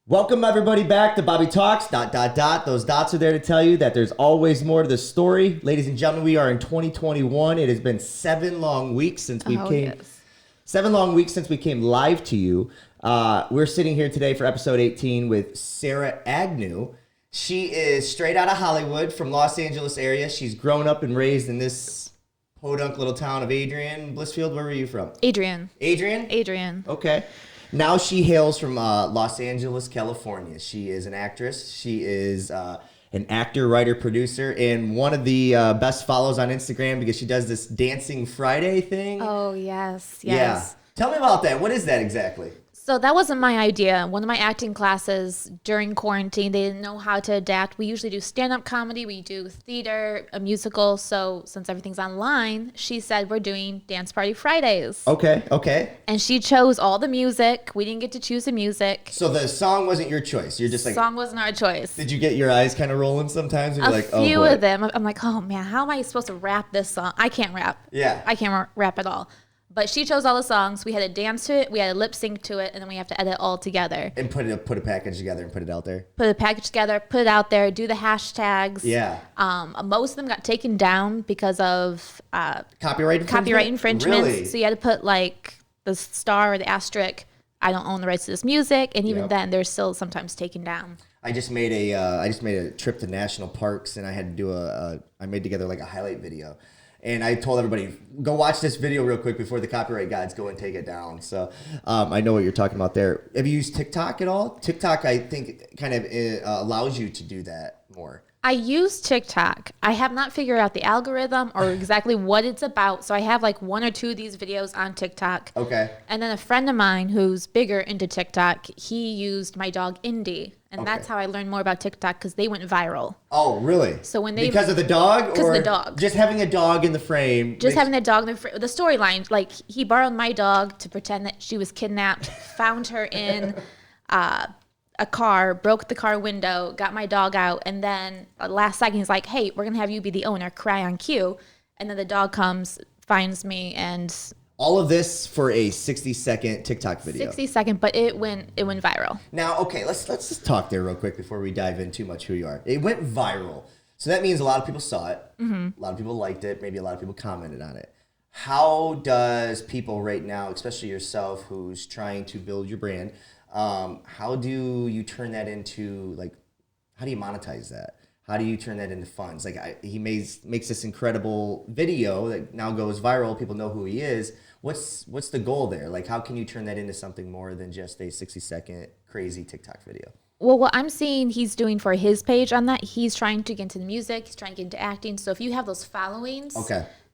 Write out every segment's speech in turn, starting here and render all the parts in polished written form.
Welcome everybody back to Bobby Talks, ... Those dots are there to tell you that there's always more to the story. Ladies and gentlemen, we are in 2021. It has been 7 long weeks since we came. Yes. 7 long weeks since we came live to you. We're sitting here today for episode 18 with Mae Agnew. She is straight out of Hollywood from Los Angeles area. She's grown up and raised in this podunk little town of Adrian, Blissfield. Where were you from? Adrian. Adrian? Okay. Now she hails from Los Angeles, California. She is an actress. She is an actor, writer, producer, and one of the best follows on Instagram because she does this Dancing Friday thing. Oh, yes. Yeah. Tell me about that. What is that exactly? So that wasn't my idea. One of my acting classes during quarantine, they didn't know how to adapt. We usually do stand-up comedy. We do theater, a musical. So since everything's online, she said we're doing Dance Party Fridays. Okay. And she chose all the music. We didn't get to choose the music. So the song wasn't your choice. You're just like... The song wasn't our choice. Did you get your eyes kind of rolling sometimes? A few of them. I'm like, oh man, how am I supposed to rap this song? I can't rap. Yeah. I can't rap at all. But she chose all the songs. We had to dance to it. We had to lip sync to it, and then we have to edit all together. And put a package together and put it out there. Put a package together, put it out there, do the hashtags. Yeah. Most of them got taken down because of copyright infringements. Really? So you had to put like the star or the asterisk. I don't own the rights to this music, and even then, they're still sometimes taken down. I just made a trip to national parks, and I had to do I made together like a highlight video. And I told everybody, go watch this video real quick before the copyright gods go and take it down. So I know what you're talking about there. Have you used TikTok at all? TikTok, I think, kind of allows you to do that more. I use TikTok. I have not figured out the algorithm or exactly what it's about. So I have like 1 or 2 of these videos on TikTok. Okay. And then a friend of mine who's bigger into TikTok, he used my dog Indy. And that's how I learned more about TikTok because they went viral. Oh, really? So when they because of the dog, because of the dog, just having a dog in the frame, having a dog in the storyline. Like he borrowed my dog to pretend that she was kidnapped, found her in a car, broke the car window, got my dog out, and then last second he's like, "Hey, we're gonna have you be the owner, cry on cue," and then the dog comes, finds me, and. All of this for a 60-second TikTok video. 60-second, but it went viral. Now, okay, let's just talk there real quick before we dive in too much who you are. It went viral. So that means a lot of people saw it. Mm-hmm. A lot of people liked it. Maybe a lot of people commented on it. How does people right now, especially yourself who's trying to build your brand, how do you turn that into, like, how do you monetize that? How do you turn that into funds? Like he makes this incredible video that now goes viral. People know who he is. What's the goal there? Like, how can you turn that into something more than just a 60-second crazy TikTok video? Well, what I'm seeing he's doing for his page on that, he's trying to get into the music. He's trying to get into acting. So if you have those followings,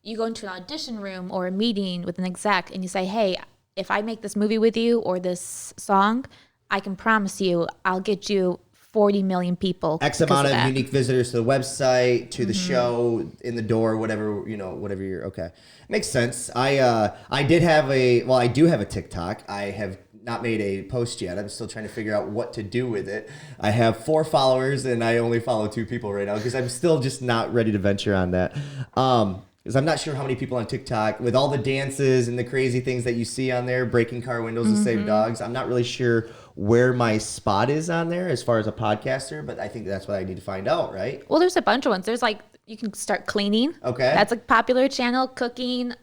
you go into an audition room or a meeting with an exec and you say, hey, if I make this movie with you or this song, I can promise you I'll get you 40 million people. X amount of unique visitors to the website, to the show, in the door, whatever you're okay. Makes sense. I do have a TikTok. I have not made a post yet. I'm still trying to figure out what to do with it. I have 4 followers and I only follow 2 people right now because I'm still just not ready to venture on that. Because I'm not sure how many people on TikTok, with all the dances and the crazy things that you see on there, breaking car windows to save dogs, I'm not really sure where my spot is on there as far as a podcaster, but I think that's what I need to find out, right? Well, there's a bunch of ones. There's like, you can start cleaning. Okay. That's a popular channel. Cooking,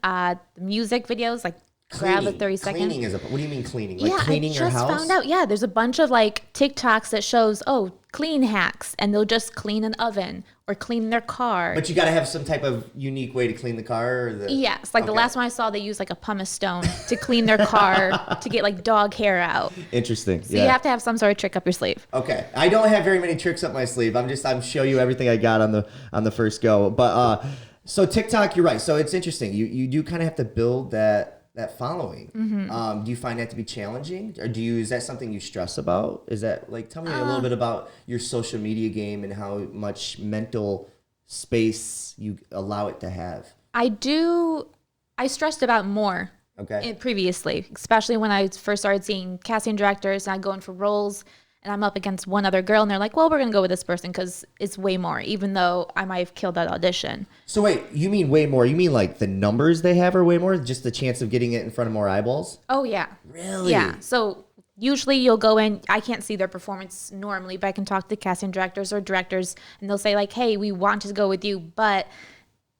music videos, like grab a 30-second. Cleaning what do you mean cleaning? Like cleaning your house? I just found out. Yeah, there's a bunch of like TikToks that shows, clean hacks, and they'll just clean an oven or clean their car. But you got to have some type of unique way to clean the car? Yes. Like the last one I saw, they used like a pumice stone to clean their car to get like dog hair out. Interesting. So you have to have some sort of trick up your sleeve. Okay. I don't have very many tricks up my sleeve. I'm show you everything I got on the first go. But so TikTok, you're right. So it's interesting. You do kind of have to build that following. Mm-hmm. Do you find that to be challenging, or is that something you stress about? Is that like, tell me a little bit about your social media game and how much mental space you allow it to have? I stressed about more previously, especially when I first started seeing casting directors and I'd go in for roles and I'm up against one other girl and they're like, well, we're going to go with this person because it's way more, even though I might have killed that audition. So wait, you mean way more? You mean like the numbers they have are way more? Just the chance of getting it in front of more eyeballs? Oh, yeah. Really? Yeah. So usually you'll go in, I can't see their performance normally, but I can talk to casting directors or directors, and they'll say like, hey, we want to go with you, but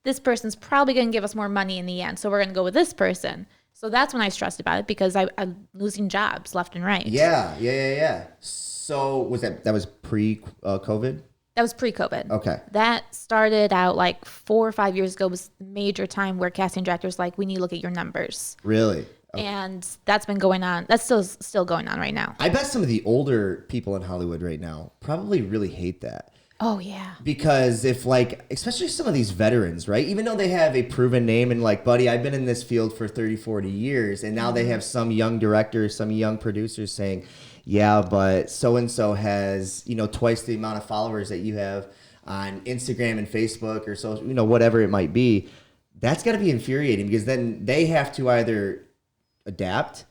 this person's probably going to give us more money in the end, so we're going to go with this person. So that's when I stressed about it, because I'm losing jobs left and right. Yeah. So was that was pre-COVID? That was pre-COVID. Okay. That started out like 4 or 5 years ago, was the major time where casting directors like, we need to look at your numbers. Really? Okay. And that's been going on. That's still going on right now. I bet some of the older people in Hollywood right now probably really hate that. Oh, yeah. Because if like, especially some of these veterans, right? Even though they have a proven name and like, buddy, I've been in this field for 30, 40 years. And now they have some young directors, some young producers saying, yeah, but so-and-so has, twice the amount of followers that you have on Instagram and Facebook or so, whatever it might be. That's got to be infuriating, because then they have to either adapt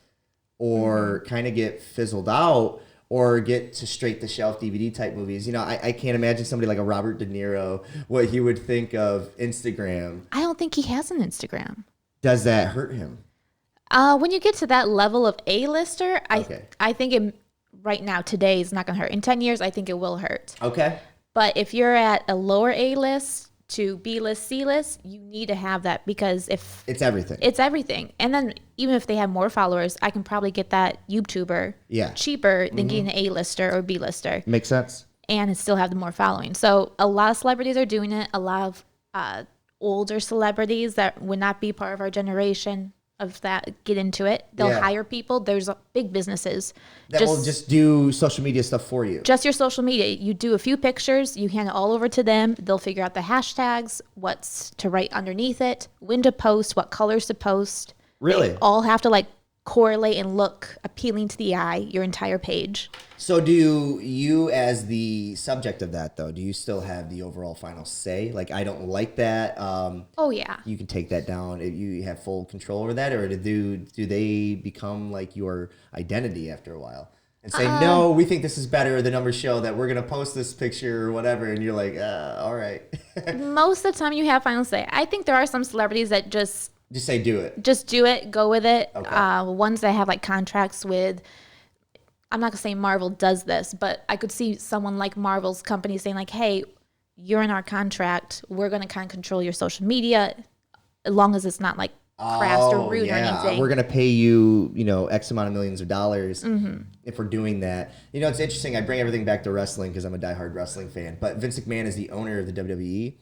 or kind of get fizzled out or get to straight to shelf DVD type movies. I can't imagine somebody like a Robert De Niro, what he would think of Instagram. I don't think he has an Instagram. Does that hurt him? When you get to that level of A-lister, I think it right now, today, is not going to hurt. In 10 years, I think it will hurt. Okay. But if you're at a lower A-list to B-list, C-list, you need to have that, because if it's everything. It's everything. And then even if they have more followers, I can probably get that YouTuber cheaper than getting an A-lister or B-lister. Makes sense. And still have the more following. So a lot of celebrities are doing it. A lot of older celebrities that would not be part of our generation of that get into it. They'll hire people. There's big businesses that will just do social media stuff for you. Just your social media. You do a few pictures, you hand it all over to them. They'll figure out the hashtags, what's to write underneath it, when to post, what colors to post. Really? They all have to correlate and look appealing to the eye, your entire page. So do you, as the subject of that, though, do you still have the overall final say? Like, I don't like that. Oh, yeah. You can take that down. You have full control over that? Or do they become like your identity after a while? And say, no, we think this is better. The numbers show that we're going to post this picture or whatever. And you're like, all right. Most of the time you have final say. I think there are some celebrities that just say do it. Just do it. Go with it. Okay. Ones that have contracts with, I'm not going to say Marvel does this, but I could see someone like Marvel's company saying hey, you're in our contract. We're going to kind of control your social media as long as it's not crass or rude or anything. We're going to pay you, X amount of millions of dollars if we're doing that. It's interesting. I bring everything back to wrestling because I'm a diehard wrestling fan. But Vince McMahon is the owner of the WWE,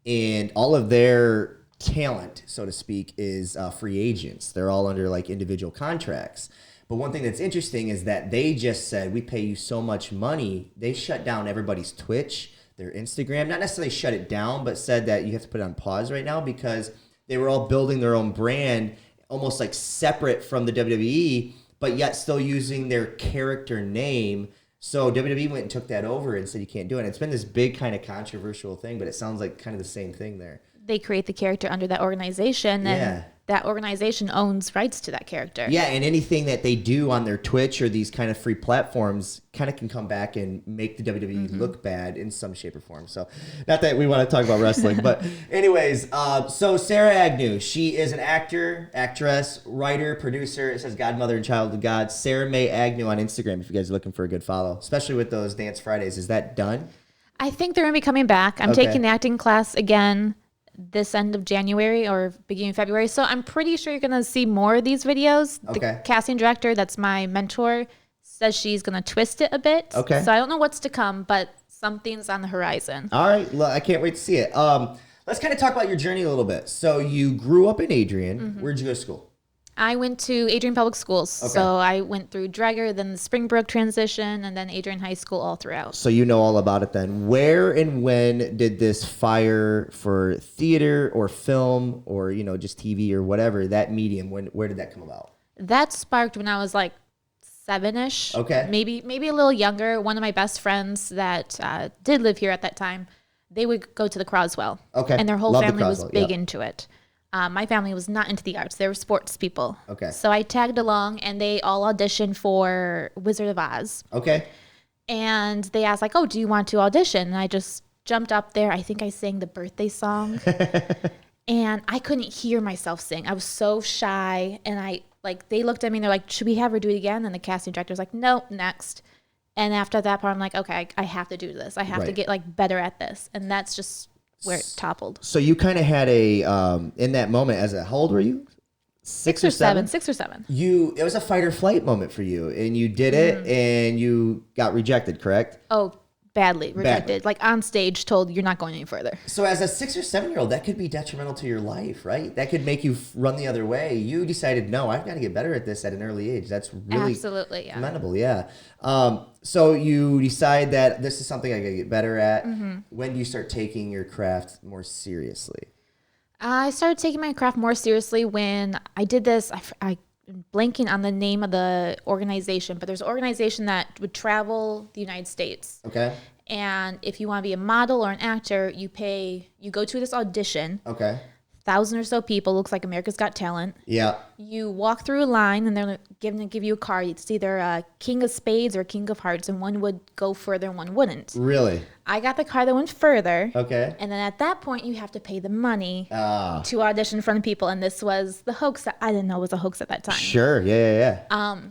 and all of their talent, so to speak, is free agents. They're all under individual contracts. But one thing that's interesting is that they just said, we pay you so much money. They shut down everybody's Twitch, their Instagram, not necessarily shut it down, but said that you have to put it on pause right now because they were all building their own brand, almost separate from the WWE, but yet still using their character name. So WWE went and took that over and said you can't do it. And it's been this big kind of controversial thing, but it sounds like kind of the same thing there. They create the character under that organization, and that organization owns rights to that character. Yeah, and anything that they do on their Twitch or these kind of free platforms kind of can come back and make the WWE look bad in some shape or form. So not that we want to talk about wrestling, but anyways, so Sarah Agnew, she is an actor, actress, writer, producer. It says godmother and child of God. Sarah Mae Agnew on Instagram if you guys are looking for a good follow, especially with those Dance Fridays. Is that done? I think they're going to be coming back. I'm taking the acting class again this end of January or beginning of February. So I'm pretty sure you're going to see more of these videos. Okay. The casting director, that's my mentor, says she's going to twist it a bit. Okay. So I don't know what's to come, but something's on the horizon. All right. Well, I can't wait to see it. Let's kind of talk about your journey a little bit. So you grew up in Adrian. Where'd you go to school? I went to Adrian Public Schools. Okay. So I went through Dreger, then the Springbrook transition, and then Adrian High School all throughout. So you know all about it then. Where and when did this fire for theater or film or, just TV or whatever, that medium, where did that come about? That sparked when I was 7-ish. Okay. Maybe a little younger. One of my best friends that did live here at that time, they would go to the Croswell. Okay. And their whole Love the family was Croswell, big yep. into it. My family was not into the arts. They were sports people. Okay. So I tagged along, and they all auditioned for Wizard of Oz. Okay. And they asked, oh, do you want to audition? And I just jumped up there. I think I sang the birthday song. And I couldn't hear myself sing. I was so shy, and Like they looked at me and they're like, should we have her do it again? And the casting director's like, no, next. And after that part, I'm like, okay, I have to do this. I have to get like better at this. And that's just where it toppled. So you kind of had in that moment how old were you? Six or seven? 6 or 7. It was a fight or flight moment for you, and you did it, and you got rejected, correct? Oh, badly rejected. Like on stage, told you're not going any further. So as a 6 or 7-year-old, that could be detrimental to your life, right? That could make you run the other way. You decided, no, I've got to get better at this at an early age. That's really absolutely commendable, yeah. So you decide that this is something I got to get better at. When do you start taking your craft more seriously? I started taking my craft more seriously when I did this. I'm blanking on the name of the organization, but there's an organization that would travel the United States. Okay. And if you want to be a model or an actor, you go to this audition. Okay. 1,000 or so people, looks like America's Got Talent. Yeah. You walk through a line and they're going to give you a card. It's either a King of Spades or King of Hearts, and one would go further and one wouldn't. Really? I got the card that went further. Okay. And then at that point, you have to pay the money to audition in front of people. And this was the hoax that I didn't know was a hoax at that time. Sure. Yeah.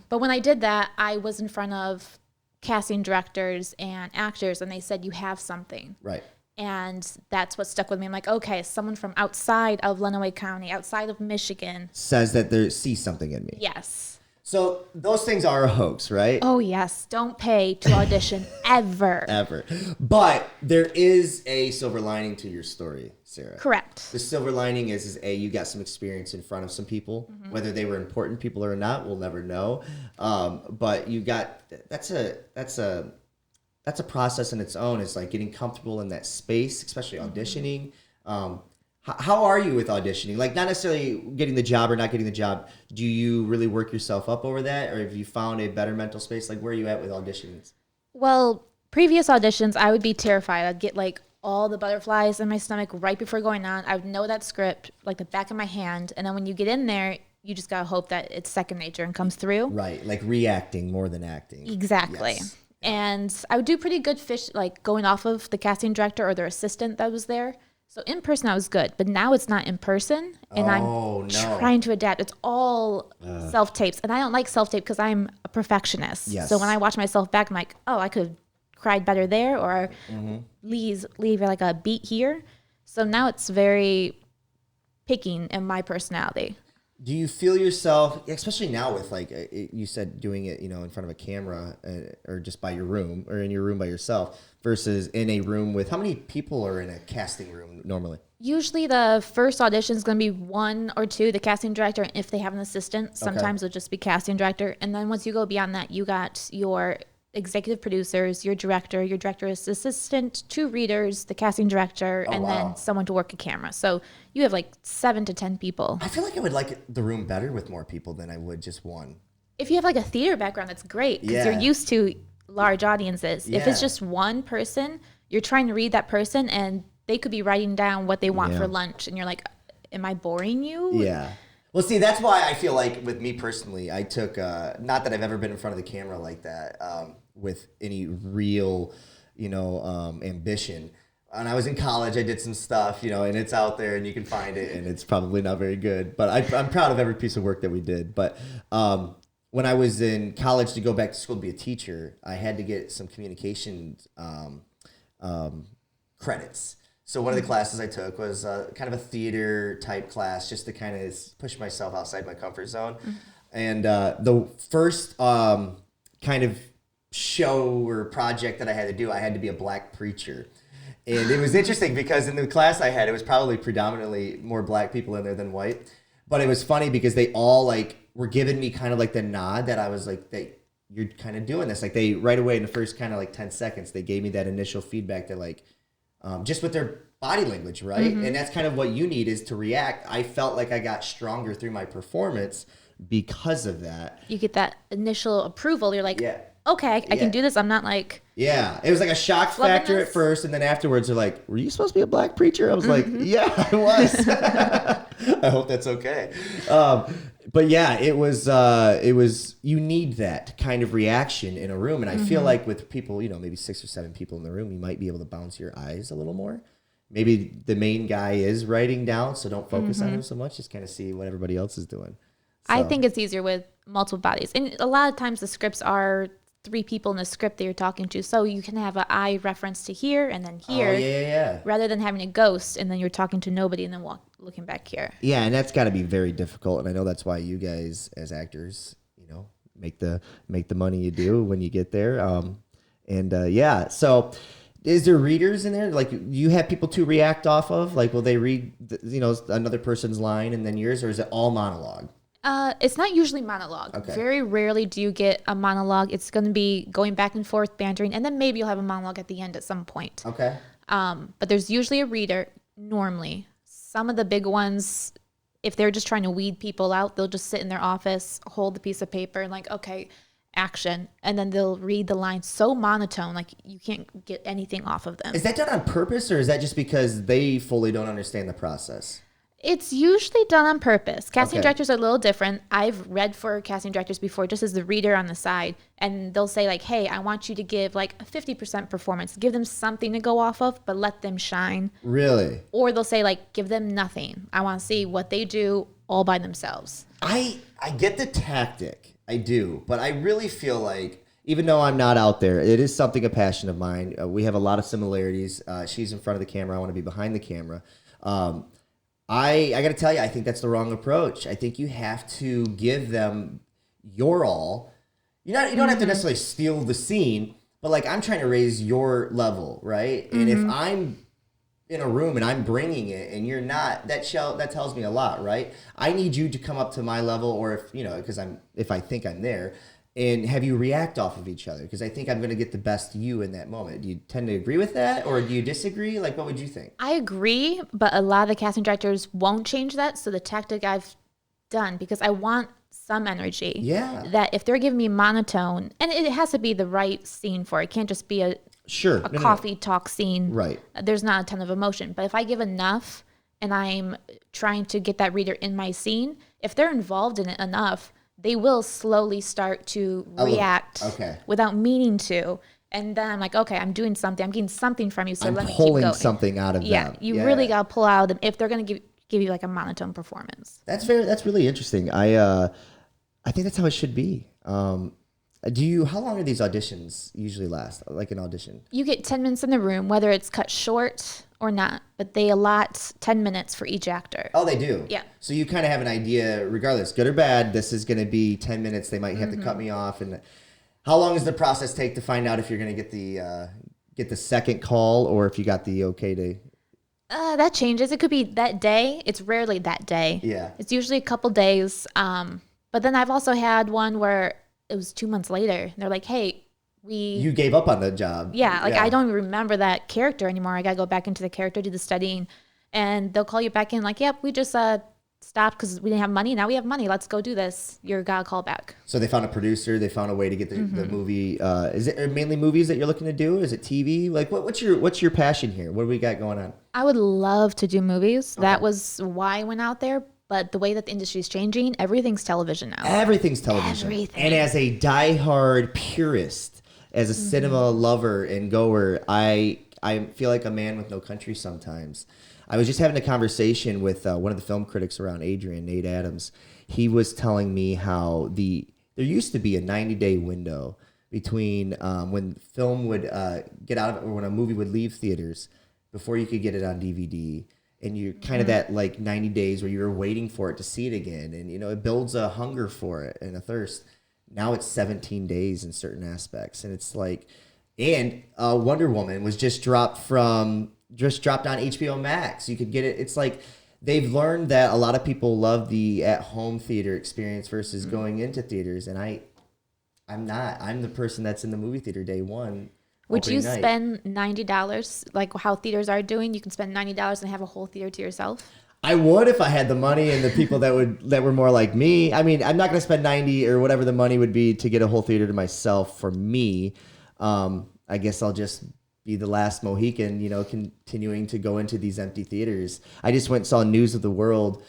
But when I did that, I was in front of casting directors and actors, and they said, you have something. Right. And that's what stuck with me. I'm like, okay, someone from outside of Lenawee County, outside of Michigan. Says that they see something in me. Yes. So those things are a hoax, right? Oh, yes. Don't pay to audition ever. Ever. But there is a silver lining to your story, Sarah. Correct. The silver lining is you got some experience in front of some people. Whether they were important people or not, we'll never know. But you got, that's a process in its own. It's like getting comfortable in that space, especially auditioning. How are you with auditioning? Like, not necessarily getting the job or not getting the job. Do you really work yourself up over that? Or have you found a better mental space? Like, where are you at with auditions? Well, previous auditions, I would be terrified. I'd get like all the butterflies in my stomach right before going on. I would know that script like the back of my hand. And then when you get in there, you just got to hope that it's second nature and comes through. Right. Like reacting more than acting. Exactly. Yes. And I would do pretty good like going off of the casting director or their assistant that was there. So in person, I was good, but now it's not in person, and I'm trying to adapt. It's all self-tapes, and I don't like self-tape because I'm a perfectionist. Yes. So when I watch myself back, I'm like, oh, I could have cried better there, or leave like a beat here. So now it's very picking in my personality. Do you feel yourself, especially now with like you said, doing it, in front of a camera or just by your room or in your room by yourself versus in a room with, how many people are in a casting room normally? Usually the first audition is going to be 1 or 2, the casting director, if they have an assistant. Sometimes it'll just be casting director. And then once you go beyond that, you got your executive producers, your director's assistant, 2 readers, the casting director, then someone to work a camera. So you have like 7 to 10 people. I feel like I would like the room better with more people than I would just one. If you have like a theater background, that's great because you're used to large audiences. Yeah. If it's just one person, you're trying to read that person and they could be writing down what they want for lunch. And you're like, am I boring you? Yeah. Well, see, that's why I feel like with me personally, I took, not that I've ever been in front of the camera like that with any real, ambition. And I was in college, I did some stuff, and it's out there and you can find it and it's probably not very good. But I'm proud of every piece of work that we did. But when I was in college to go back to school to be a teacher, I had to get some communication credits. So one of the classes I took was kind of a theater type class just to kind of push myself outside my comfort zone. And the first kind of show or project that I had to do, I had to be a black preacher. And it was interesting because in the class I had, it was probably predominantly more black people in there than white. But it was funny because they all were giving me kind of like the nod that I was like, you're kind of doing this. Like they right away in the first kind of 10 seconds, they gave me that initial feedback that just with their body language, right? And that's kind of what you need is to react. I felt like I got stronger through my performance because of that. You get that initial approval. You're like, okay, I can do this. I'm not like... Yeah, it was like a shock factor at first, and then afterwards they're like, were you supposed to be a black preacher? I was like, yeah, I was. I hope that's okay. But yeah, it was, you need that kind of reaction in a room. And I feel like with people, maybe 6 or 7 people in the room, you might be able to bounce your eyes a little more. Maybe the main guy is writing down, so don't focus on him so much. Just kind of see what everybody else is doing. I think it's easier with multiple bodies. And a lot of times the scripts are 3 people in the script that you're talking to. So you can have an eye reference to here and then here. Oh, yeah. Rather than having a ghost and then you're talking to nobody and then looking back here. Yeah, and that's got to be very difficult. And I know that's why you guys as actors, make the money you do when you get there. So is there readers in there? Like, you have people to react off of? Like, will they read, another person's line and then yours, or is it all monologue? It's not usually monologue. Okay. Very rarely do you get a monologue. It's going to be going back and forth, bantering, and then maybe you'll have a monologue at the end at some point. Okay. But there's usually a reader, normally. Some of the big ones, if they're just trying to weed people out, they'll just sit in their office, hold the piece of paper, and like, okay, action. And then they'll read the lines so monotone, like you can't get anything off of them. Is that done on purpose, or is that just because they fully don't understand the process? It's usually done on purpose. Casting directors are a little different. I've read for casting directors before, just as the reader on the side, and they'll say like, hey, I want you to give like a 50% performance. Give them something to go off of, but let them shine. Really? Or they'll say like, give them nothing. I want to see what they do all by themselves. I get the tactic. I do. But I really feel like, even though I'm not out there, it is something, a passion of mine. We have a lot of similarities. She's in front of the camera. I want to be behind the camera. I got to tell you, I think that's the wrong approach. I think you have to give them your all. You don't have to necessarily steal the scene, but like, I'm trying to raise your level, right? And if I'm in a room and I'm bringing it and you're not, that tells me a lot, right? I need you to come up to my level, or if I think I'm there, and have you react off of each other, because I think I'm going to get the best you in that moment. Do you tend to agree with that, or do you disagree? Like, what would you think? I agree, but a lot of the casting directors won't change that. So the tactic I've done, because I want some energy. Yeah. That if they're giving me monotone, and it has to be the right scene for it. It can't just be a coffee talk scene. Right. There's not a ton of emotion. But if I give enough and I'm trying to get that reader in my scene, if they're involved in it enough, they will slowly start to react without meaning to. And then I'm like, okay, I'm doing something. I'm getting something from you, so let me keep going. I'm pulling something out of them. Yeah, you really got to pull out of them if they're going to give you like a monotone performance. That's really interesting. I think that's how it should be. How long are these auditions usually last, like an audition? You get 10 minutes in the room, whether it's cut short or not, but they allot 10 minutes for each actor. Oh, they do? Yeah. So you kind of have an idea, regardless, good or bad, this is going to be 10 minutes. They might have to cut me off. And how long does the process take to find out if you're going to get the second call, or if you got the okay to... That changes. It could be that day. It's rarely that day. Yeah. It's usually a couple days. But then I've also had one where it was 2 months later. And they're like, hey, you gave up on the job. Yeah, I don't even remember that character anymore. I got to go back into the character, do the studying. And they'll call you back in like, yep, we just stopped because we didn't have money. Now we have money. Let's go do this. You're got to call back. So they found a producer. They found a way to get the movie. Is it mainly movies that you're looking to do? Is it TV? Like, what's your passion here? What do we got going on? I would love to do movies. Okay. That was why I went out there. But the way that the industry is changing, everything's television now. Everything's television. Everything. And as a diehard purist, as a cinema lover and goer, I feel like a man with no country sometimes. I was just having a conversation with one of the film critics around Adrian, Nate Adams. He was telling me how there used to be a 90-day window between when film would get out of it, or when a movie would leave theaters before you could get it on DVD. And you kind of that like 90 days where you were waiting for it to see it again. And, it builds a hunger for it and a thirst. Now it's 17 days in certain aspects. And it's like, and Wonder Woman was just dropped on HBO Max. You could get it. It's like they've learned that a lot of people love the at-home theater experience versus going into theaters. And I'm not. I'm the person that's in the movie theater day one. Would you spend $90, like how theaters are doing? You can spend $90 and have a whole theater to yourself? I would if I had the money and the people that were more like me. I mean, I'm not going to spend 90 or whatever the money would be to get a whole theater to myself for me. I guess I'll just be the last Mohican, continuing to go into these empty theaters. I just went and saw News of the World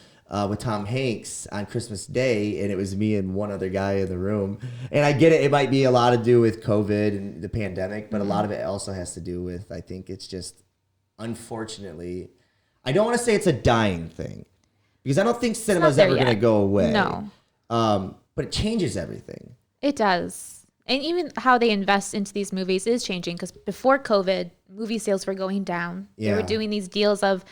with Tom Hanks on Christmas Day, and it was me and one other guy in the room. And I get it. It might be a lot to do with COVID and the pandemic, but a lot of it also has to do with, I think it's just, unfortunately, I don't want to say it's a dying thing, because I don't think cinema is ever going to go away. No. But it changes everything. It does. And even how they invest into these movies is changing, because before COVID, movie sales were going down. Yeah. They were doing these deals of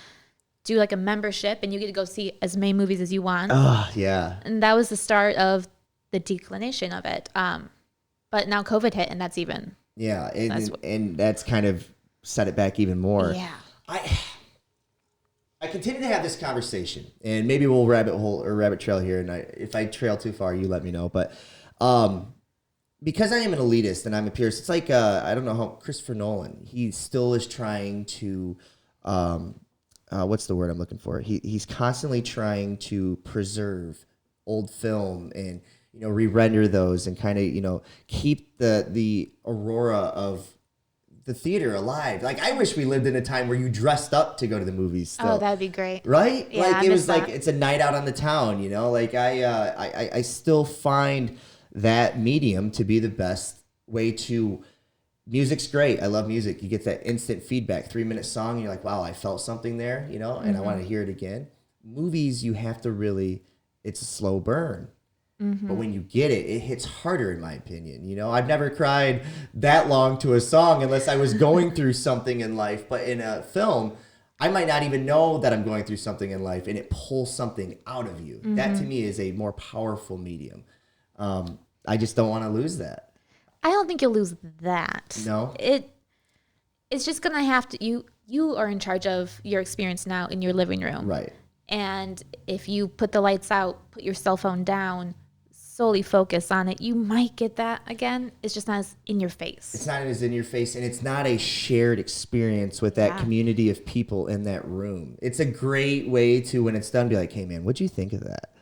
do like a membership and you get to go see as many movies as you want. Oh, yeah. And that was the start of the declination of it. But now COVID hit, and that's even. Yeah, and that's kind of set it back even more. Yeah. I continue to have this conversation, and maybe we'll rabbit trail here. And if I trail too far, you let me know. But because I am an elitist and I'm a purist, it's like I don't know how Christopher Nolan. He still is trying to what's the word I'm looking for? He's constantly trying to preserve old film and re-render those and kind of keep the aurora of the theater alive. Like, I wish we lived in a time where you dressed up to go to the movies still. Oh, that'd be great. Right? Yeah, like, it was like, it's a night out on the town, Like, I still find that medium to be the best way to... Music's great. I love music. You get that instant feedback. 3-minute song, and you're like, wow, I felt something there, and I want to hear it again. Movies, you have to really... It's a slow burn. But when you get it, it hits harder, in my opinion. I've never cried that long to a song unless I was going through something in life. But in a film, I might not even know that I'm going through something in life, and it pulls something out of you. That, to me, is a more powerful medium. I just don't want to lose that. I don't think you'll lose that. No? It's just going to have to... You are in charge of your experience now in your living room. Right. And if you put the lights out, put your cell phone down, solely focus on it, you might get that again. It's just not as in your face. It's not as in your face, and it's not a shared experience with that community of people in that room. It's a great way to, when it's done, be like, hey, man, what'd you think of that?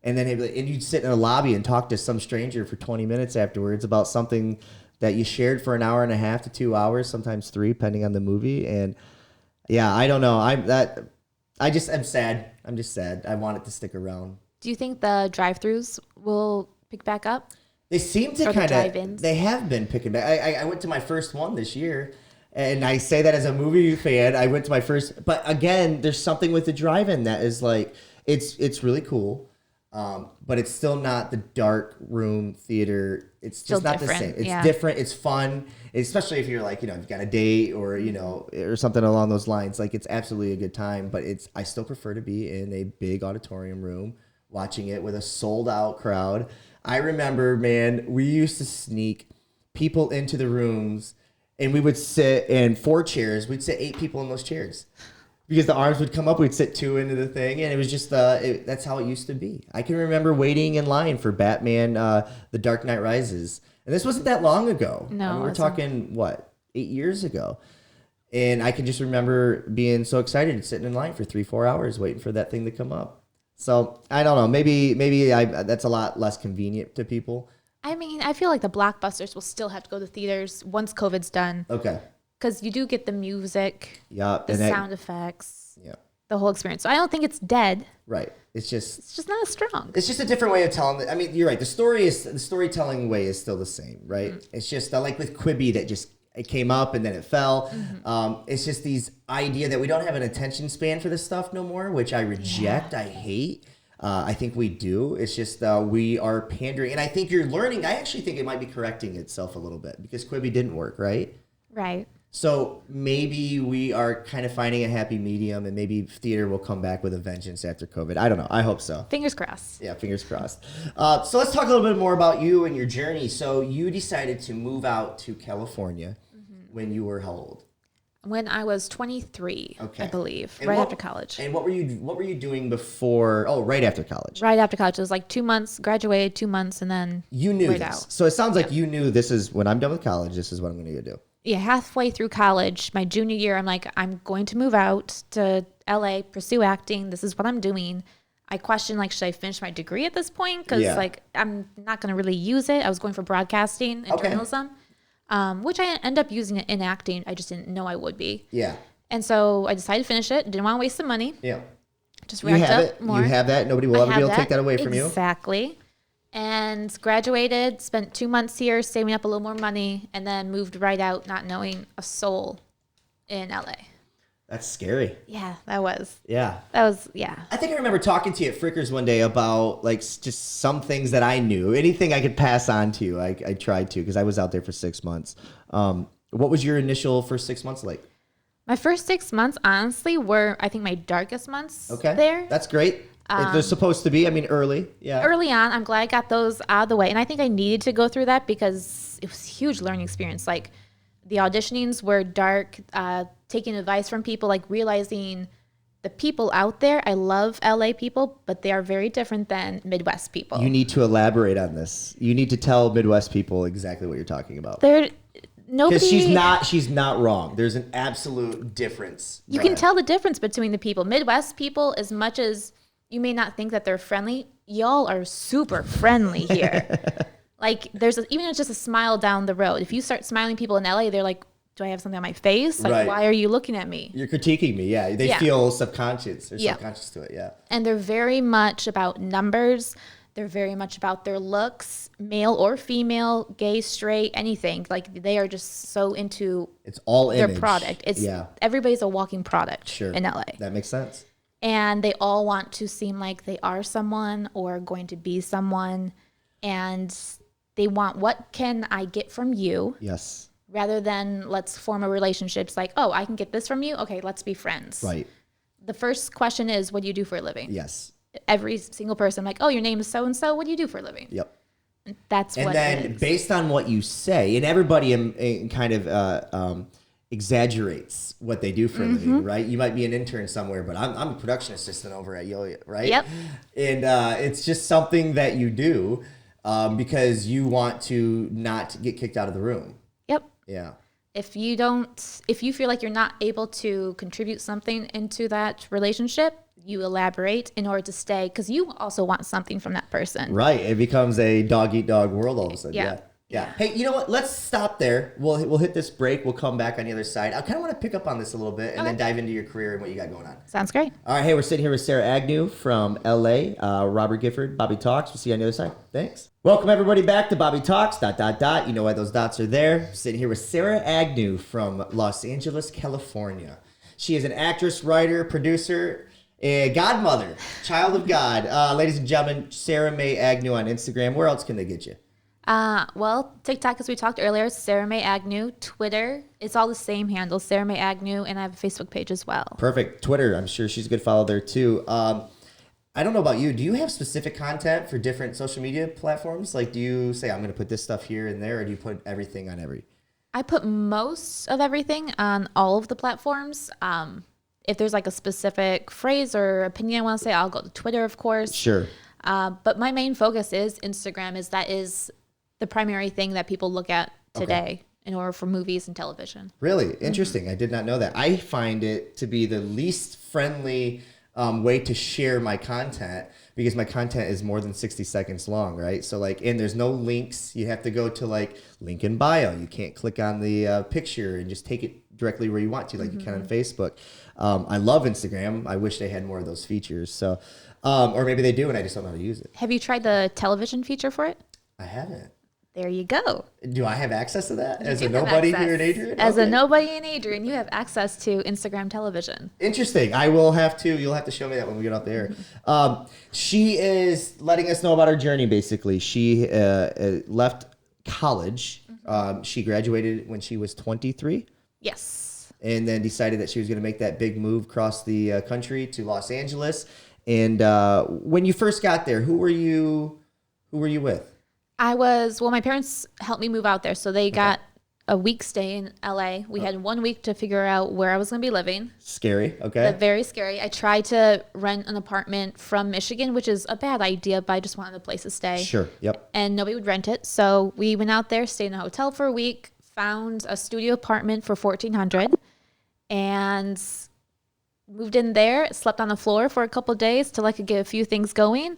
And then you'd sit in a lobby and talk to some stranger for 20 minutes afterwards about something that you shared for an hour and a half to 2 hours, sometimes 3, depending on the movie. And yeah, I don't know. I'm sad. I'm just sad. I want it to stick around. Do you think the drive-thrus will pick back up? They seem to kind of. They have been picking back. I went to my first one this year, and I say that as a movie fan. I went to my first, but again, there's something with the drive-in that is like it's really cool, but it's still not the dark room theater. It's just not the same. It's different. It's fun, especially if you're like you've got a date or or something along those lines. Like, it's absolutely a good time, but I still prefer to be in a big auditorium room watching it with a sold out crowd. I remember, man, we used to sneak people into the rooms, and we would sit in 4 chairs. We'd sit 8 people in those chairs because the arms would come up. We'd sit 2 into the thing, and it was just that's how it used to be. I can remember waiting in line for Batman: The Dark Knight Rises, and this wasn't that long ago. No, we're talking 8 years ago. And I can just remember being so excited, sitting in line for 3-4 hours waiting for that thing to come up. So I don't know. Maybe that's a lot less convenient to people. I mean, I feel like the blockbusters will still have to go to theaters once COVID's done. Okay. Because you do get the music, the sound effects, the whole experience. So I don't think it's dead. Right. It's just not as strong. It's just a different way of telling. I mean, you're right. The storytelling way is still the same, right? Mm-hmm. It's just like with Quibi that it came up and then it fell. Mm-hmm. It's just these idea that we don't have an attention span for this stuff no more, which I reject. I hate. I think we do. It's just we are pandering. And I think you're learning. I actually think it might be correcting itself a little bit because Quibi didn't work, right? Right. So maybe we are kind of finding a happy medium, and maybe theater will come back with a vengeance after COVID. I don't know. I hope so. Fingers crossed. Yeah, fingers crossed. So let's talk a little bit more about you and your journey. So you decided to move out to California when you were how old? When I was 23, I believe, and after college. And what were you doing before? Oh, right after college. Right after college. It was like 2 months, graduated 2 months, and then you knew this. Out. So it sounds like you knew this is when I'm done with college, this is what I'm going to go do. Yeah, halfway through college, my junior year, I'm like, I'm going to move out to LA, pursue acting. This is what I'm doing. I questioned, like, should I finish my degree at this point? Because, like, I'm not going to really use it. I was going for broadcasting and journalism, which I end up using it in acting. I just didn't know I would be. Yeah. And so I decided to finish it. Didn't want to waste the money. Yeah. Just racked up more. You have that. Nobody will ever be able to take that away from you. Exactly. And graduated, spent 2 months here, saving up a little more money, and then moved right out, not knowing a soul in LA. That's scary. Yeah, that was. Yeah. Yeah. I think I remember talking to you at Frickers one day about like just some things that I knew. Anything I could pass on to you, I tried to because I was out there for 6 months. What was your initial first 6 months like? My first 6 months, honestly, were, I think, my darkest months Okay. there. That's great. They're supposed to be. I mean, early. Yeah. Early on, I'm glad I got those out of the way. And I think I needed to go through that because it was a huge learning experience. Like, the auditionings were dark, taking advice from people, like realizing the people out there, I love LA people, but they are very different than Midwest people. You need to elaborate on this. You need to tell Midwest people exactly what you're talking about. Nobody, because she's not wrong. There's an absolute difference. You can tell the difference between the people. Midwest people, as much as you may not think that they're friendly, y'all are super friendly here. Like, even if it's just a smile down the road. If you start smiling people in LA, they're like, do I have something on my face? Like, why are you looking at me? You're critiquing me. Yeah. They feel subconscious. They're subconscious to it. Yeah. And they're very much about numbers. They're very much about their looks, male or female, gay, straight, anything. Like, they are just so into it's all their image. product. Everybody's a walking product in LA. That makes sense. And they all want to seem like they are someone or going to be someone. And they want, what can I get from you? Yes. Rather than let's form a relationship. It's like, oh, I can get this from you. Okay, let's be friends. Right. The first question is, what do you do for a living? Yes. Every single person, like, oh, your name is so-and-so. What do you do for a living? Yep. That's what it is. And then based on what you say, and everybody kind of exaggerates what they do for a living, right? You might be an intern somewhere, but I'm a production assistant over at Yo-Yo, right? Yep. And it's just something that you do because you want to not get kicked out of the room. Yep. Yeah. If you feel like you're not able to contribute something into that relationship, you elaborate in order to stay, because you also want something from that person. Right. It becomes a dog-eat-dog world all of a sudden. Yeah. Yeah. Hey, you know what? Let's stop there. We'll hit this break. We'll come back on the other side. I kind of want to pick up on this a little bit and then dive into your career and what you got going on. Sounds great. All right. Hey, we're sitting here with Sarah Agnew from LA, Robert Gifford, Bobby Talks. We'll see you on the other side. Thanks. Welcome, everybody, back to Bobby Talks, ... You know why those dots are there. Sitting here with Sarah Agnew from Los Angeles, California. She is an actress, writer, producer, a godmother, child of God. Ladies and gentlemen, Sarah Mae Agnew on Instagram. Where else can they get you? Well, TikTok, as we talked earlier, Sarah Mae Agnew. Twitter, it's all the same handle, Sarah Mae Agnew, and I have a Facebook page as well. Perfect. Twitter, I'm sure she's a good follow there too. I don't know about you. Do you have specific content for different social media platforms? Like, do you say, I'm going to put this stuff here and there, or do you put everything on every? I put most of everything on all of the platforms. If there's like a specific phrase or opinion I want to say, I'll go to Twitter, of course. Sure. But my main focus is Instagram. That is the primary thing that people look at today in order for movies and television. Really? Interesting. I did not know that. I find it to be the least friendly way to share my content, because my content is more than 60 seconds long, right? So like, and there's no links. You have to go to like link in bio. You can't click on the picture and just take it directly where you want to, like you can on Facebook. I love Instagram. I wish they had more of those features. So, or maybe they do and I just don't know how to use it. Have you tried the television feature for it? I haven't. There you go. Do I have access to that as a nobody here in Adrian? As a nobody in Adrian, you have access to Instagram television. Interesting. You'll have to show me that when we get off the air. She is letting us know about her journey, basically. She left college. She graduated when she was 23. Yes. And then decided that she was going to make that big move across the country to Los Angeles. And when you first got there, who were you with? My parents helped me move out there. So they got a week stay in LA. We had 1 week to figure out where I was going to be living. Scary. Okay. But very scary. I tried to rent an apartment from Michigan, which is a bad idea, but I just wanted a place to stay. Sure. Yep. And nobody would rent it. So we went out there, stayed in a hotel for a week, found a studio apartment for $1,400 and moved in there, slept on the floor for a couple of days till I could get a few things going.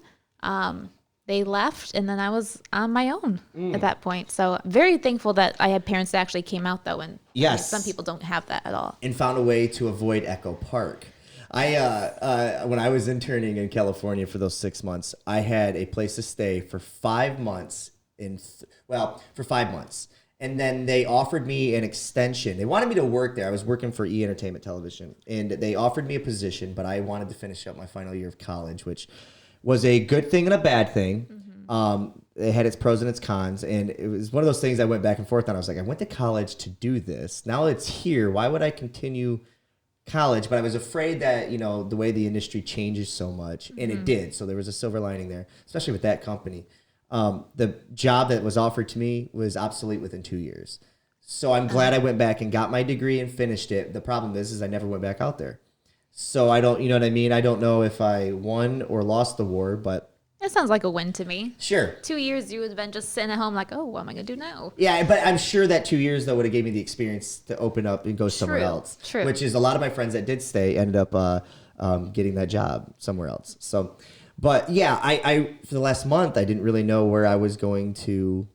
They left, and then I was on my own at that point. So very thankful that I had parents that actually came out, though. And yes, some people don't have that at all. And found a way to avoid Echo Park. When I was interning in California for those 6 months, I had a place to stay for 5 months. For 5 months. And then they offered me an extension. They wanted me to work there. I was working for E! Entertainment Television. And they offered me a position, but I wanted to finish up my final year of college, which was a good thing and a bad thing. It had its pros and its cons. And it was one of those things I went back and forth on. I was like, I went to college to do this. Now it's here. Why would I continue college? But I was afraid that, you know, the way the industry changes so much. And it did. So there was a silver lining there, especially with that company. The job that was offered to me was obsolete within 2 years. So I'm glad I went back and got my degree and finished it. The problem is I never went back out there. So I don't, you know what I mean? I don't know if I won or lost the war, but. It sounds like a win to me. Sure. 2 years, you would have been just sitting at home like, oh, what am I going to do now? Yeah, but I'm sure that 2 years, though, would have gave me the experience to open up and go somewhere else. True. Which is a lot of my friends that did stay ended up getting that job somewhere else. So. But yeah, I for the last month, I didn't really know where I was going to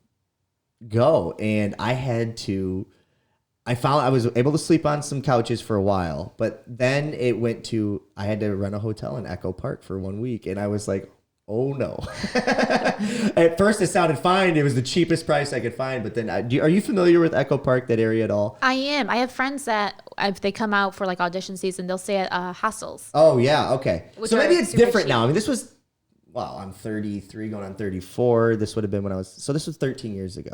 go. And I found I was able to sleep on some couches for a while. But then it went to, I had to rent a hotel in Echo Park for 1 week. And I was like, oh no. At first it sounded fine. It was the cheapest price I could find. But then, are you familiar with Echo Park, that area at all? I am. I have friends that, if they come out for like audition season, they'll stay at hostels. Oh, yeah. Okay. So maybe it's different cheap. now. I mean, this was, wow, I'm 33 going on 34. This would have been when I was, so this was 13 years ago.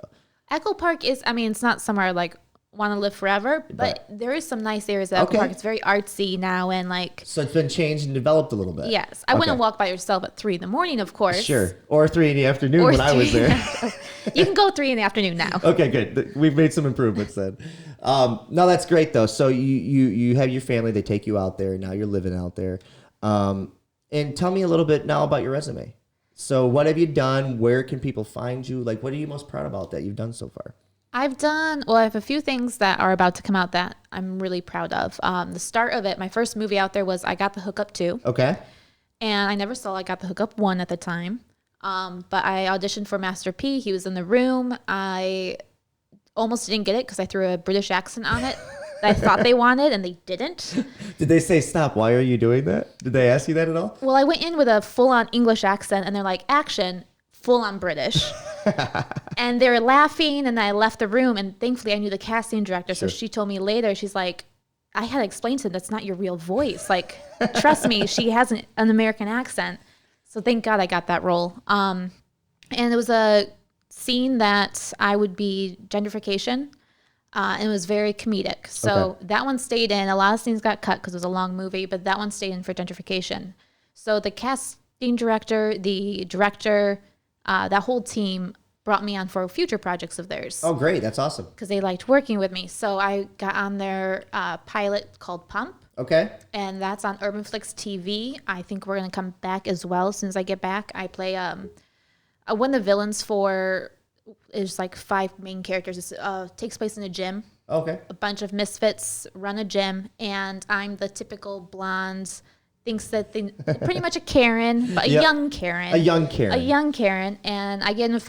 Echo Park is, I mean, it's not somewhere like want to live forever, but there is some nice areas at Echo Park. It's very artsy now and like. So it's been changed and developed a little bit. Yes. I wouldn't walk by yourself at 3 a.m, of course. Sure. Or 3 p.m. when I was there. You can go 3 p.m. now. Okay, good. We've made some improvements then. No, that's great though. So you have your family, they take you out there. Now you're living out there. And tell me a little bit now about your resume. So what have you done? Where can people find you? Like, what are you most proud about that you've done so far? I have a few things that are about to come out that I'm really proud of. The start of it, my first movie out there was I Got the Hookup 2. Okay. And I never saw I Got the Hookup 1 at the time. But I auditioned for Master P. He was in the room. I almost didn't get it because I threw a British accent on it that I thought they wanted, and they didn't. Did they say, stop, why are you doing that? Did they ask you that at all? Well, I went in with a full-on English accent, and they're like, action, full-on British. And they were laughing, and I left the room, and thankfully I knew the casting director, so she told me later, she's like, I had to explain to him that's not your real voice. Like, trust me, she has an American accent. So thank God I got that role. And it was a scene that I would be gentrification, and it was very comedic. So that one stayed in. A lot of scenes got cut because it was a long movie, but that one stayed in for gentrification. So the casting director, the director, that whole team brought me on for future projects of theirs. Oh, great. That's awesome. Because they liked working with me. So I got on their pilot called Pump. Okay. And that's on Urban Flicks TV. I think we're going to come back as well as soon as I get back. I play one of the villains for is like 5 main characters. It takes place in a gym. Okay. A bunch of misfits run a gym, and I'm the typical blonde, thinks that they pretty much a Karen, but a young Karen. A young Karen. A young Karen, and I get in a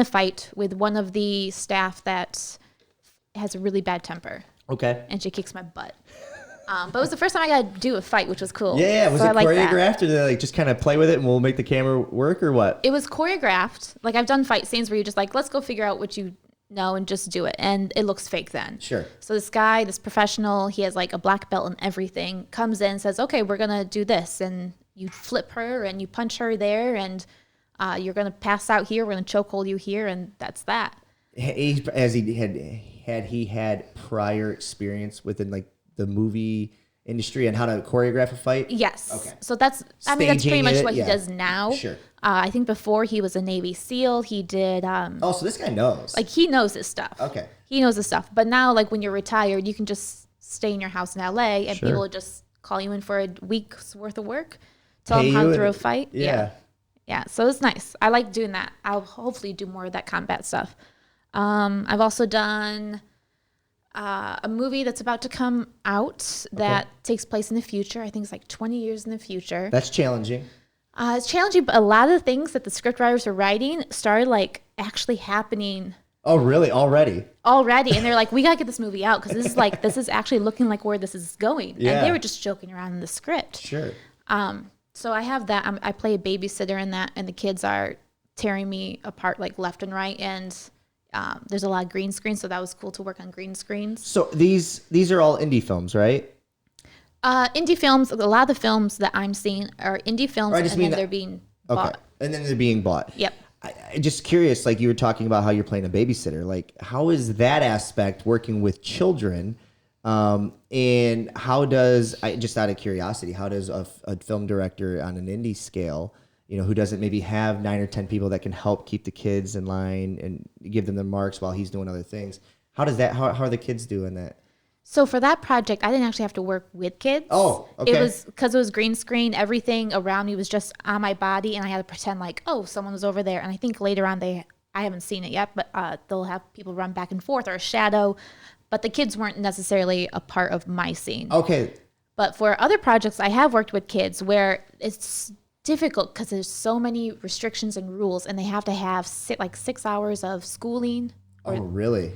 fight with one of the staff that has a really bad temper. Okay. And she kicks my butt. But it was the first time I got to do a fight, which was cool. Yeah, was it choreographed, or did they like just kind of play with it and we'll make the camera work, or what? It was choreographed. Like, I've done fight scenes where you're just like, let's go figure out what you know and just do it. And it looks fake then. Sure. So this guy, this professional, he has like a black belt and everything, comes in and says, okay, we're going to do this. And you flip her and you punch her there, and you're going to pass out here. We're going to chokehold you here. And that's that. As he had prior experience within like the movie industry and how to choreograph a fight? Yes. Okay. So that's pretty much what he does now. Sure. I think before he was a Navy SEAL, he did. So this guy knows. Like, he knows his stuff. Okay. He knows his stuff. But now, like, when you're retired, you can just stay in your house in LA and people will just call you in for a week's worth of work, tell them how to throw a fight. Yeah. Yeah. So it's nice. I like doing that. I'll hopefully do more of that combat stuff. I've also done a movie that's about to come out that takes place in the future. I think it's like 20 years in the future. That's challenging. It's challenging, but a lot of the things that the scriptwriters are writing started like actually happening. Oh, really? Already? And they're like, we got to get this movie out because this is actually looking like where this is going. Yeah. And they were just joking around in the script. Sure. So I have that. I play a babysitter in that, and the kids are tearing me apart like left and right. And there's a lot of green screen, so that was cool to work on green screens. So these are all indie films, right? Indie films, a lot of the films that I'm seeing are indie films, and then they're being bought. And then they're being bought. Yep. I just curious, like you were talking about how you're playing a babysitter. Like, how is that aspect working with children? And how does, just out of curiosity, how does a film director on an indie scale, who doesn't maybe have 9 or 10 people that can help keep the kids in line and give them the marks while he's doing other things? How are the kids doing that? So for that project, I didn't actually have to work with kids. Oh, okay. It was because it was green screen. Everything around me was just on my body, and I had to pretend like, oh, someone was over there. And I think later on I haven't seen it yet, but they'll have people run back and forth or a shadow. But the kids weren't necessarily a part of my scene. Okay. But for other projects, I have worked with kids where it's difficult because there's so many restrictions and rules, and they have to have 6 hours of schooling. Oh, really?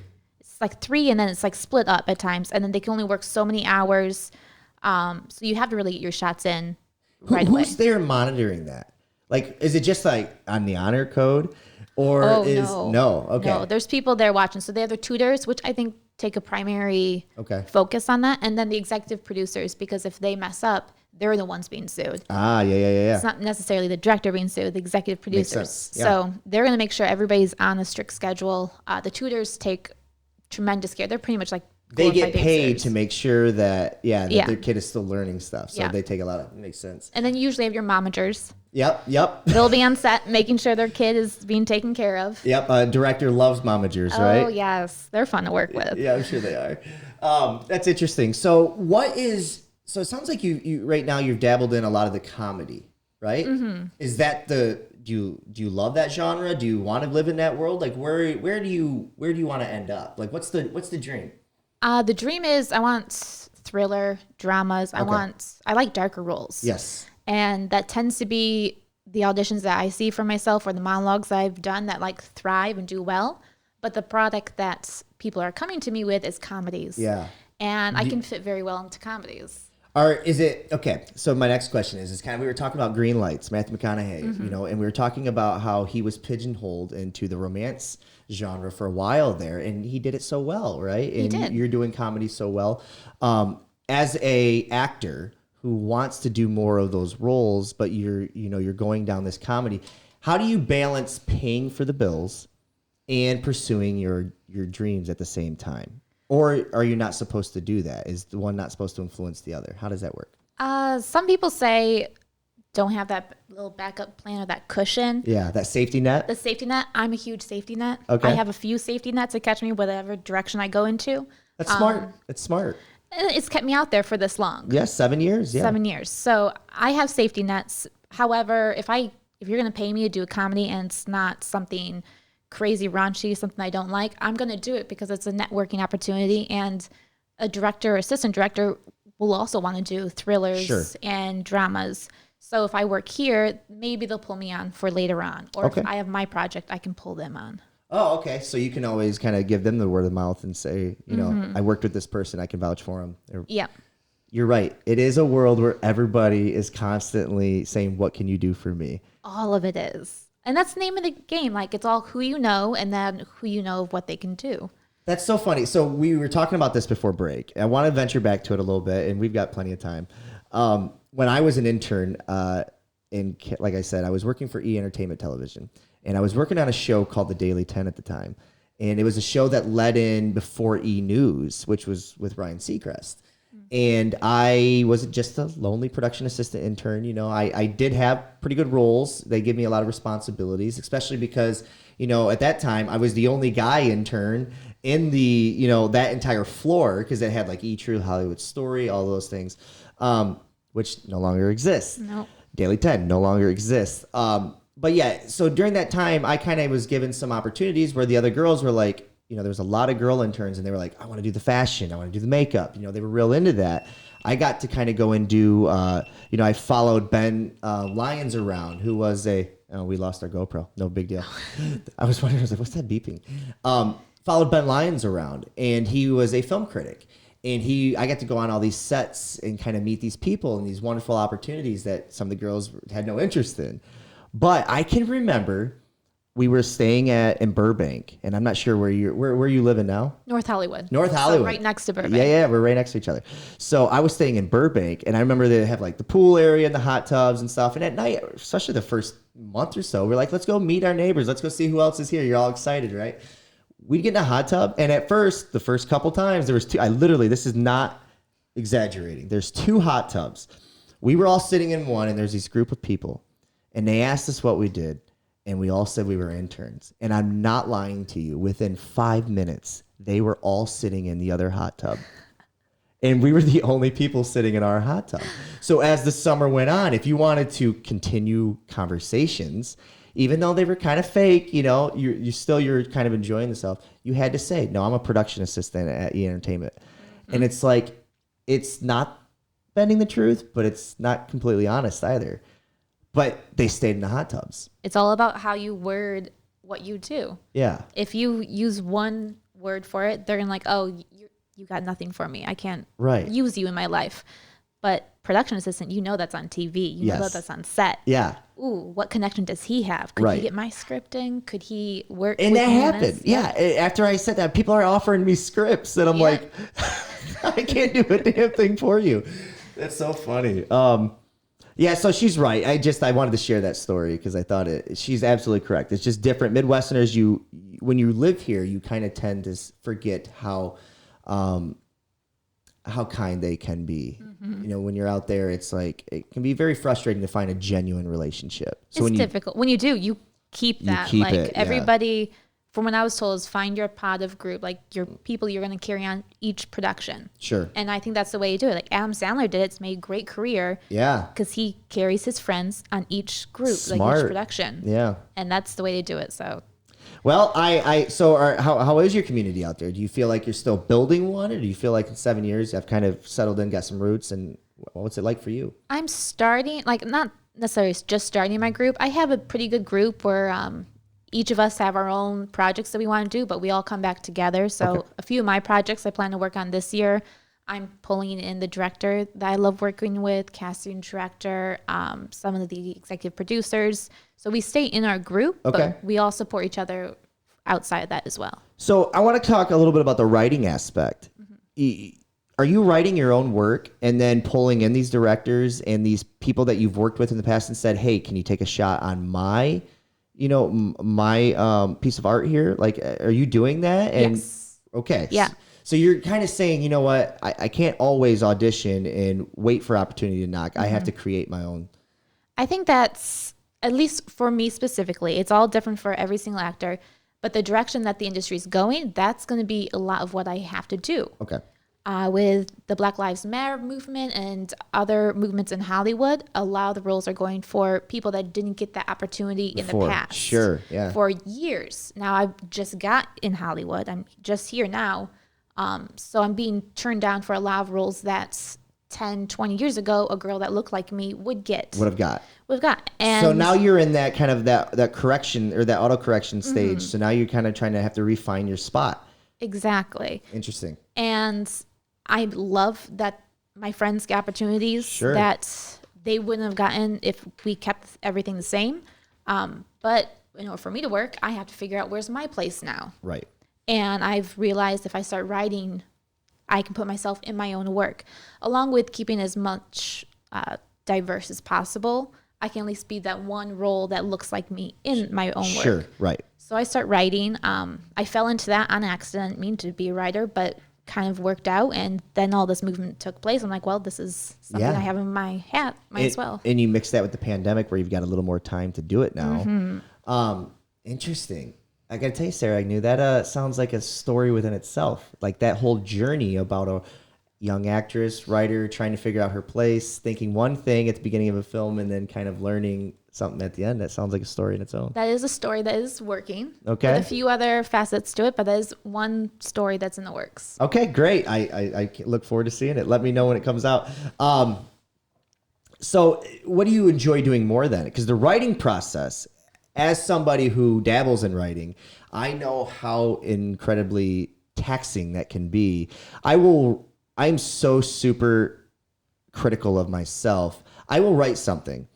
Like 3, and then it's like split up at times, and then they can only work so many hours. So you have to really get your shots in right away. Who's there monitoring that? Like, is it just like on the honor code, or no? Okay, no. There's people there watching. So they have their tutors, which I think take a primary focus on that, and then the executive producers, because if they mess up, they're the ones being sued. Yeah. It's not necessarily the director being sued, the executive producers. Makes sense. Yeah. So they're going to make sure everybody's on a strict schedule. The tutors take tremendous care. They're pretty much like they get paid to make sure that their kid is still learning stuff. So they take a lot of, it makes sense. And then you usually have your momagers. Yep. They'll be on set making sure their kid is being taken care of. Yep. Director loves momagers, right? Oh yes, they're fun to work with. Yeah, I'm sure they are. That's interesting. So it sounds like you right now you've dabbled in a lot of the comedy, right? Mm-hmm. Is that do you love that genre? Do you want to live in that world? Like where do you want to end up? Like what's the dream? The dream is I want thriller dramas. I like darker roles. Yes. And that tends to be the auditions that I see for myself or the monologues I've done that like thrive and do well. But the product that people are coming to me with is comedies. Yeah. And I can fit very well into comedies. So my next question is kind of, we were talking about green lights, Matthew McConaughey, and we were talking about how he was pigeonholed into the romance genre for a while there, and he did it so well, right? And he did. You're doing comedy so well. As a actor who wants to do more of those roles, but you're going down this comedy, how do you balance paying for the bills and pursuing your dreams at the same time? Or are you not supposed to do that? Is the one not supposed to influence the other? How does that work? Some people say don't have that little backup plan or that cushion. Yeah, that safety net. The safety net. I'm a huge safety net. Okay. I have a few safety nets to catch me whatever direction I go into. That's smart. It's smart. It's kept me out there for this long. Yeah, 7 years. Yeah. 7 years. So I have safety nets. However, if you're going to pay me to do a comedy and it's not something crazy raunchy, something I don't like, I'm going to do it because it's a networking opportunity, and a director or assistant director will also want to do thrillers and dramas. So if I work here, maybe they'll pull me on for later on. Or if I have my project, I can pull them on. Oh, okay. So you can always kind of give them the word of mouth and say, I worked with this person, I can vouch for them. Yeah. You're right. It is a world where everybody is constantly saying, what can you do for me? All of it is. And that's the name of the game. Like, it's all who you know and then who you know of what they can do. That's so funny. So we were talking about this before break. I want to venture back to it a little bit, and we've got plenty of time. When I was an intern, like I said, I was working for E! Entertainment Television, and I was working on a show called The Daily 10 at the time. And it was a show that led in before E! News, which was with Ryan Seacrest. And I was just a lonely production assistant intern. I did have pretty good roles. They gave me a lot of responsibilities, especially because, at that time I was the only guy intern in the, that entire floor, because it had like E! True, Hollywood Story, all those things, which no longer exists. Nope. Daily 10 no longer exists. But yeah, so during that time, I kind of was given some opportunities where the other girls were like, there was a lot of girl interns, and they were like, I want to do the fashion. I want to do the makeup. They were real into that. I got to kind of go and do, I followed Ben Lyons around, who was we lost our GoPro. No big deal. I was wondering, I was like, what's that beeping? Followed Ben Lyons around, and he was a film critic. And I got to go on all these sets and kind of meet these people and these wonderful opportunities that some of the girls had no interest in. But I can remember we were staying in Burbank, and I'm not sure where you living now. North Hollywood. North Hollywood, so right next to Burbank. Yeah, we're right next to each other. So I was staying in Burbank, and I remember they have like the pool area and the hot tubs and stuff. And at night, especially the first month or so, we're like, let's go meet our neighbors. Let's go see who else is here. You're all excited, right? We'd get in a hot tub, and at first, the first couple times, there was two. This is not exaggerating. There's two hot tubs. We were all sitting in one, and there's this group of people, and they asked us what we did, and we all said we were interns. And I'm not lying to you. Within 5 minutes, they were all sitting in the other hot tub. And we were the only people sitting in our hot tub. So as the summer went on, if you wanted to continue conversations, even though they were kind of fake, you know, you're kind of enjoying yourself, you had to say, no, I'm a production assistant at E! Entertainment. Mm-hmm. And it's like, it's not bending the truth, but it's not completely honest either. But they stayed in the hot tubs. It's all about how you word what you do. Yeah. If you use one word for it, they're going to like, oh, you got nothing for me. I can't use you in my life. But production assistant, you know that's on TV. You know that's on set. Yeah. Ooh, what connection does he have? Could he get my scripting? Could he work and with that me happened. Yeah. After I said that, people are offering me scripts, and I'm like, I can't do a damn thing for you. That's so funny. Yeah, so she's right. I wanted to share that story because I thought she's absolutely correct. It's just different. Midwesterners, when you live here, you kind of tend to forget how kind they can be. Mm-hmm. You know, when you're out there, it's like, it can be very frustrating to find a genuine relationship. So it's difficult. When you do, you keep that. Everybody, from when I was told, is find your pod of group, like your people you're going to carry on each production. Sure. And I think that's the way you do it. Like Adam Sandler did it. It's made a great career. Yeah. Because he carries his friends on each group, Smart. like each production. Yeah. And that's the way to do it. So. Well, how is your community out there? Do you feel like you're still building one, or do you feel like in 7 years I've kind of settled in, got some roots, and what's it like for you? I'm starting, like not necessarily just starting my group. I have a pretty good group where each of us have our own projects that we want to do, but we all come back together. So a few of my projects I plan to work on this year, I'm pulling in the director that I love working with, casting director, some of the executive producers. So we stay in our group, but we all support each other outside of that as well. So I want to talk a little bit about the writing aspect. Mm-hmm. Are you writing your own work and then pulling in these directors and these people that you've worked with in the past and said, hey, can you take a shot on my piece of art here? Like, are you doing that? And yes. Okay. Yeah. So you're kind of saying, you know what, I can't always audition and wait for opportunity to knock. Mm-hmm. I have to create my own. I think that's, at least for me specifically, it's all different for every single actor, but the direction that the industry is going, that's going to be a lot of what I have to do. Okay. With the Black Lives Matter movement and other movements in Hollywood, a lot of the roles are going for people that didn't get that opportunity in the past. Sure, yeah. For years. Now I've just got in Hollywood. I'm just here now. So I'm being turned down for a lot of roles that 10, 20 years ago, a girl that looked like me would have got. And so now you're in that kind of that correction or that auto correction stage. Mm-hmm. So now you're kind of trying to have to refine your spot. Exactly. Interesting. And I love that my friends get opportunities that they wouldn't have gotten if we kept everything the same. But for me to work, I have to figure out where's my place now. Right. And I've realized if I start writing, I can put myself in my own work, along with keeping as much diverse as possible. I can at least be that one role that looks like me in my own work. Sure, right. So I start writing. I fell into that on accident. I didn't mean to be a writer, but kind of worked out. And then all this movement took place. I'm like, well, this is something I have in my hat. Might as well. And you mix that with the pandemic where you've got a little more time to do it now. Mm-hmm. Interesting. I got to tell you, Sarah Agnew, that sounds like a story within itself. Like that whole journey about a young actress, writer, trying to figure out her place, thinking one thing at the beginning of a film and then kind of learning something at the end. That sounds like a story in its own. That is a story that is working. Okay. With a few other facets to it, but that is one story that's in the works. Okay, great. I look forward to seeing it. Let me know when it comes out. So what do you enjoy doing more then? Because the writing process, as somebody who dabbles in writing, I know how incredibly taxing that can be. I'm so super critical of myself. I will write something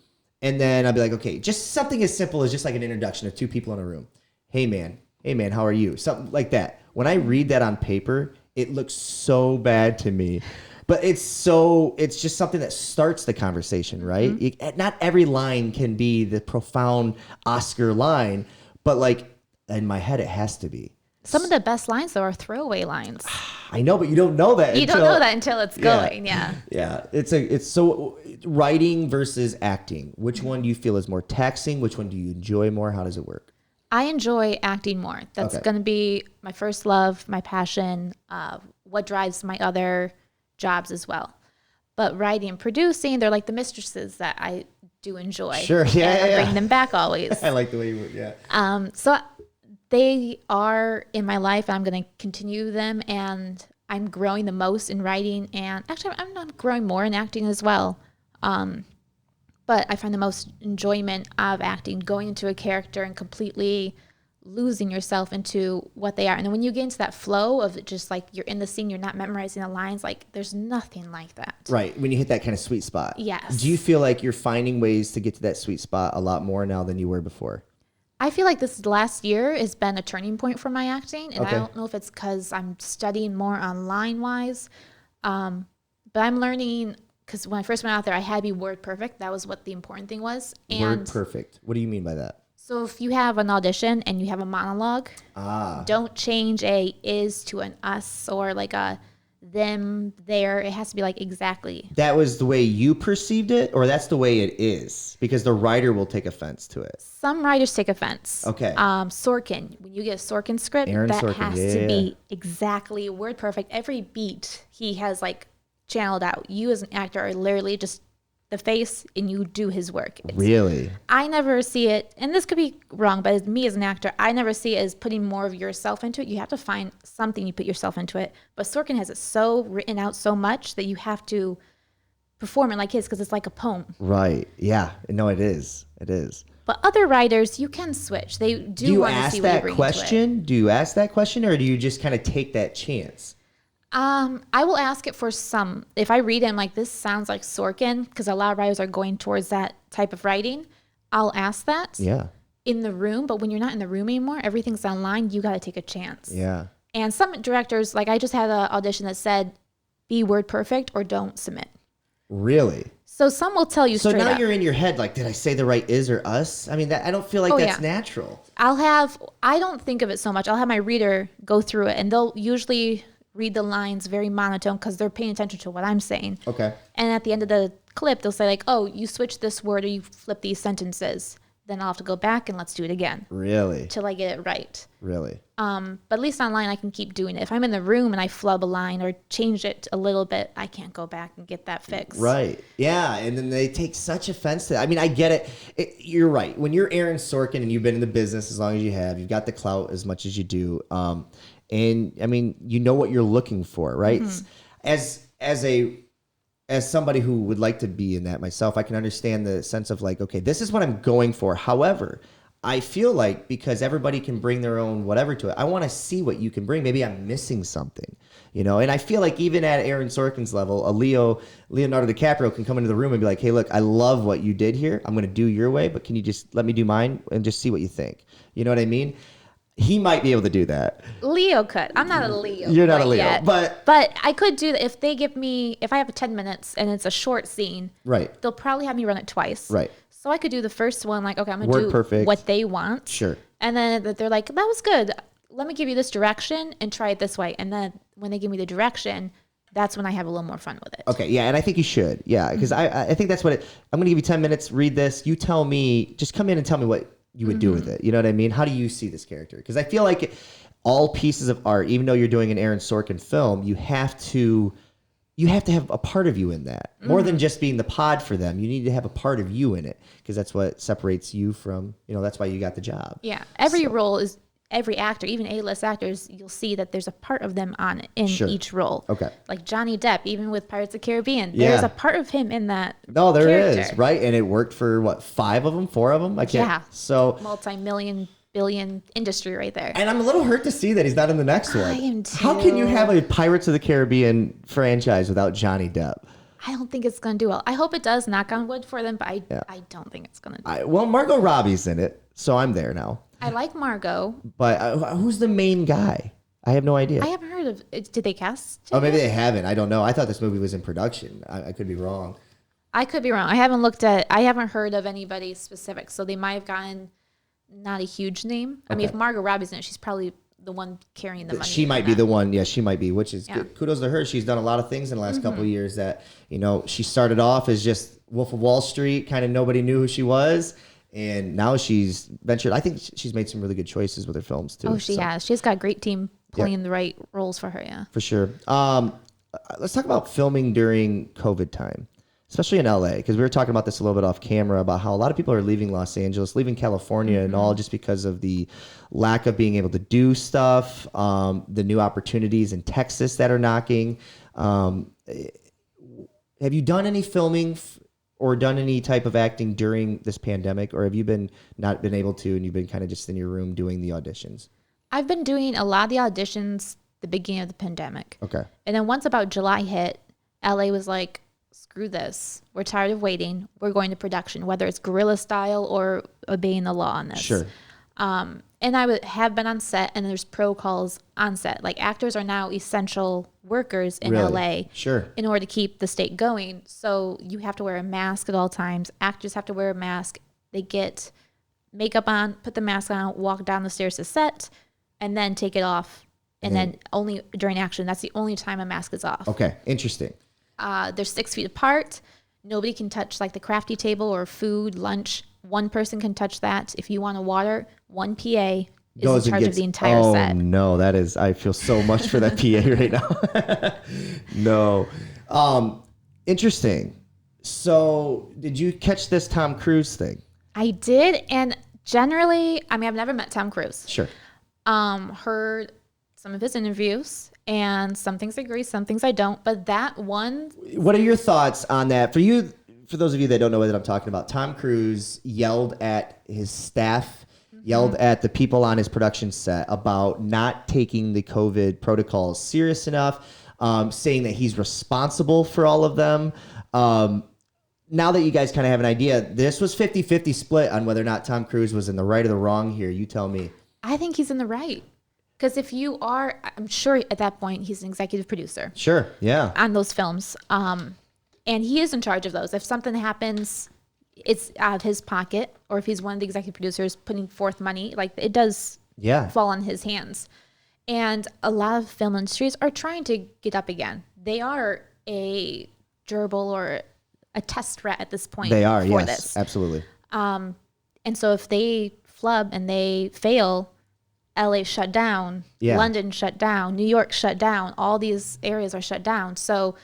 And then I'll be like, okay, just something as simple as just like an introduction of two people in a room. Hey man, how are you? Something like that. When I read that on paper, it looks so bad to me. But it's just something that starts the conversation, right? Not every line can be the profound Oscar line, but like in my head, it has to be. Some of the best lines, though, are throwaway lines. I know, but you don't know that. You don't know that until it's going. Yeah. Yeah. It's so writing versus acting. Which one do you feel is more taxing? Which one do you enjoy more? How does it work? I enjoy acting more. That's going to be my first love, my passion, what drives my other jobs as well. But writing and producing, they're like the mistresses that I do enjoy. Sure. Yeah. And I bring them back always. I like the way you would. Yeah. So they are in my life, and I'm going to continue them, and I'm growing the most in writing, and actually I'm not growing more in acting as well. But I find the most enjoyment of acting, going into a character and completely losing yourself into what they are. And then when you get into that flow of just like you're in the scene, you're not memorizing the lines, like there's nothing like that. Right. When you hit that kind of sweet spot. Yes. Do you feel like you're finding ways to get to that sweet spot a lot more now than you were before? I feel like this last year has been a turning point for my acting. And I don't know if it's because I'm studying more online-wise. But I'm learning, because when I first went out there, I had to be word perfect. That was what the important thing was. And word perfect. What do you mean by that? So if you have an audition and you have a monologue, don't change a is to an us or like a them, there. It has to be like exactly. That was the way you perceived it, or that's the way it is? Because the writer will take offense to it. Some writers take offense. Okay. Sorkin, when you get a Sorkin script, has to be exactly word perfect. Every beat he has like channeled out. You as an actor are literally just the face, and you do his work. Really? I never see it, and this could be wrong, but as me as an actor, I never see it as putting more of yourself into it. You have to find something, you put yourself into it. But Sorkin has it so written out so much that you have to perform it like his, because it's like a poem. Right. Yeah. No, it is. It is. But other writers, you can switch. They do want to see what you bring into it. Do you ask that question, or do you just kind of take that chance? I will ask it for some. If I read it, I'm like, this sounds like Sorkin, because a lot of writers are going towards that type of writing. I'll ask that in the room. But when you're not in the room anymore, everything's online. You got to take a chance. Yeah. And some directors, like I just had an audition that said, be word perfect or don't submit. Really? So some will tell you straight up. So now you're in your head, like, did I say the right is or us? I mean, I don't feel like that's natural. I don't think of it so much. I'll have my reader go through it, and they'll usually read the lines very monotone because they're paying attention to what I'm saying. Okay. And at the end of the clip, they'll say like, oh, you switched this word or you flipped these sentences. Then I'll have to go back and let's do it again. Really? Till I get it right. Really? But at least online, I can keep doing it. If I'm in the room and I flub a line or change it a little bit, I can't go back and get that fixed. Right. Yeah. And then they take such offense to that. I mean, I get it. You're right. When you're Aaron Sorkin and you've been in the business as long as you have, you've got the clout as much as you do. And I mean, you know what you're looking for, right? Mm-hmm. As somebody who would like to be in that myself, I can understand the sense of like, okay, this is what I'm going for. However, I feel like because everybody can bring their own whatever to it, I want to see what you can bring. Maybe I'm missing something, you know? And I feel like even at Aaron Sorkin's level, Leonardo DiCaprio can come into the room and be like, hey, look, I love what you did here. I'm going to do your way, but can you just let me do mine and just see what you think? You know what I mean? He might be able to do that. Leo could. I'm not a Leo. You're not a Leo. Yet. But I could do that if they give me, if I have 10 minutes and it's a short scene, right? They'll probably have me run it twice. Right. So I could do the first one, like, okay, I'm going to do perfect. What they want. Sure. And then they're like, that was good. Let me give you this direction and try it this way. And then when they give me the direction, that's when I have a little more fun with it. Okay, yeah, and I think you should. Yeah, because I think that's what I'm going to give you 10 minutes, read this. You tell me, just come in and tell me what you would do with it. You know what I mean? How do you see this character? Because I feel like all pieces of art, even though you're doing an Aaron Sorkin film, you have to have a part of you in that. More than just being the pod for them. You need to have a part of you in it because that's what separates you from, that's why you got the job. Yeah. Every actor, even A-list actors, you'll see that there's a part of them in each role. Okay. Like Johnny Depp, even with Pirates of the Caribbean, there's a part of him in that character. Is, right? And it worked for, what, 5 of them, 4 of them? I can't. Yeah. So multi-million, billion industry right there. And I'm a little hurt to see that he's not in the next one. I am too. How can you have a Pirates of the Caribbean franchise without Johnny Depp? I don't think it's going to do well. I hope it does, knock on wood for them, but I don't think it's going to do well. Well, Margot Robbie's in it, so I'm there now. I like Margot. But who's the main guy? I have no idea. I haven't heard of it. Did they cast it? Oh, maybe they haven't. I don't know. I thought this movie was in production. I could be wrong. I could be wrong. I haven't heard of anybody specific, so they might have gotten not a huge name. I mean, if Margot Robbie's in it, she's probably the one carrying the money. She might be the one. Yeah, she might be, which is good. Kudos to her. She's done a lot of things in the last couple of years that, she started off as just Wolf of Wall Street, kind of nobody knew who she was. And now she's ventured. I think she's made some really good choices with her films too. Oh, she has. She's got a great team playing the right roles for her. Yeah, for sure. Let's talk about filming during COVID time, especially in LA, because we were talking about this a little bit off camera about how a lot of people are leaving Los Angeles, leaving California and all just because of the lack of being able to do stuff, the new opportunities in Texas that are knocking. Have you done any filming or done any type of acting during this pandemic, or have you not been able to and you've been kind of just in your room doing the auditions? I've been doing a lot of the auditions the beginning of the pandemic. Okay. And then once about July hit, LA was like, screw this. We're tired of waiting. We're going to production, whether it's guerrilla style or obeying the law on this. Sure. And I have been on set, and there's protocols on set. Like, actors are now essential workers in LA. Sure. In order to keep the state going. So you have to wear a mask at all times. Actors have to wear a mask. They get makeup on, put the mask on, walk down the stairs to set, and then take it off. And then only during action. That's the only time a mask is off. Okay. Interesting. They're 6 feet apart. Nobody can touch like the crafty table or food, lunch. One person can touch that. If you want a water, one PA is in charge of the entire set. Oh no, I feel so much for that PA right now. No. Interesting. So did you catch this Tom Cruise thing? I did. And generally, I mean, I've never met Tom Cruise. Sure. Heard some of his interviews, and some things I agree, some things I don't. But that one... What are your thoughts on that? For those of you that don't know what I'm talking about, Tom Cruise yelled at his staff, yelled at the people on his production set about not taking the COVID protocols serious enough, saying that he's responsible for all of them. Now that you guys kind of have an idea, this was 50-50 split on whether or not Tom Cruise was in the right or the wrong here. You tell me. I think he's in the right. Because if you are, I'm sure at that point he's an executive producer. Sure, yeah. On those films. And he is in charge of those. If something happens, it's out of his pocket. Or if he's one of the executive producers putting forth money, like it does fall on his hands. And a lot of film industries are trying to get up again. They are a gerbil or a test rat at this point. They are, for yes, this. Absolutely. And so if they flub and they fail, LA shut down, London shut down, New York shut down, all these areas are shut down. So,